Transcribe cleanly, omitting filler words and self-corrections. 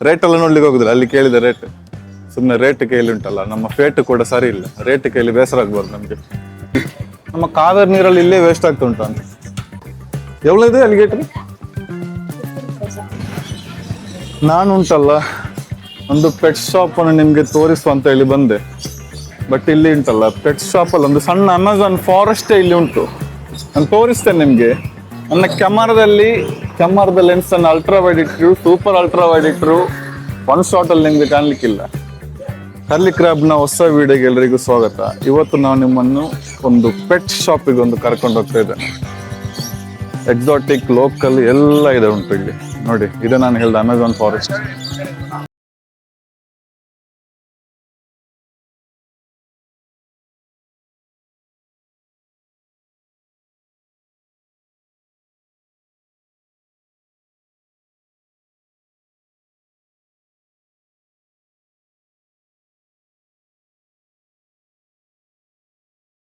Rate ಎಲ್ಲ ನೋಡ್ಲಿಕ್ಕೆ ಹೋಗುದಿಲ್ಲ, ಅಲ್ಲಿ ಕೇಳಿದ ರೇಟ್ ಸುಮ್ಮನೆ ರೇಟ್ ಕೈಲಿ ಉಂಟಲ್ಲ, ನಮ್ಮ ಫೇಟ್ ಕೂಡ ಸರಿ ಇಲ್ಲ, ರೇಟ್ ಕೈಲಿ ಬೇಸರ ಆಗ್ಬಾರ್ದು ನಮ್ಗೆ. ನಮ್ಮ ಕಾವೇರಿ ನೀರಲ್ಲಿ ಇಲ್ಲೇ ವೇಸ್ಟ್ ಆಗ್ತಾ ಉಂಟು ಅಂತ. ಎವಳಿದೆ ಅಲಿಗೇಟರ್? ನಾನು ಉಂಟಲ್ಲ ಒಂದು ಪೆಟ್ ಶಾಪ್ ಅನ್ನು ನಿಮ್ಗೆ ತೋರಿಸುವ ಅಂತ ಹೇಳಿ ಬಂದೆ. ಬಟ್ ಇಲ್ಲಿ ಉಂಟಲ್ಲ ಪೆಟ್ ಶಾಪ್ ಅಲ್ಲಿ ಒಂದು ಸಣ್ಣ ಅಮೆಝಾನ್ ಫಾರೆಸ್ಟ್ ಇಲ್ಲಿ ಉಂಟು. ನಾನು ತೋರಿಸ್ತೇನೆ ನಿಮ್ಗೆ. ನನ್ನ ಕ್ಯಾಮರಾದ ಲೆನ್ಸ್ ಅನ್ನು ಅಲ್ಟ್ರಾ ವೈಡ್ ಇಟ್ರು, ಸೂಪರ್ ಅಲ್ಟ್ರಾ ವೈಡ್ ಇಟ್ರು, ಒನ್ ಶಾಟ್ ಅಲ್ಲಿ ನಿಮ್ಗೆ ಕಾಣ್ಲಿಕ್ಕಿಲ್ಲ. ಕರ್ಲಿ ಕ್ರಾಬ್ ನ ಹೊಸ ವಿಡಿಯೋಗೆ ಎಲ್ಲರಿಗೂ ಸ್ವಾಗತ. ಇವತ್ತು ನಾವು ನಿಮ್ಮನ್ನು ಒಂದು ಪೆಟ್ ಶಾಪಿಗೆ ಒಂದು ಕರ್ಕೊಂಡು ಹೋಗ್ತಾ ಇದ್ದೇನೆ. ಎಕ್ಸಾಟಿಕ್, ಲೋಕಲ್ ಎಲ್ಲ ಇದೆ ಉಂಟು ಇಲ್ಲಿ ನೋಡಿ. ಇದು ನಾನು ಹೇಳಿದ ಅಮೆಝಾನ್ ಫಾರೆಸ್ಟ್.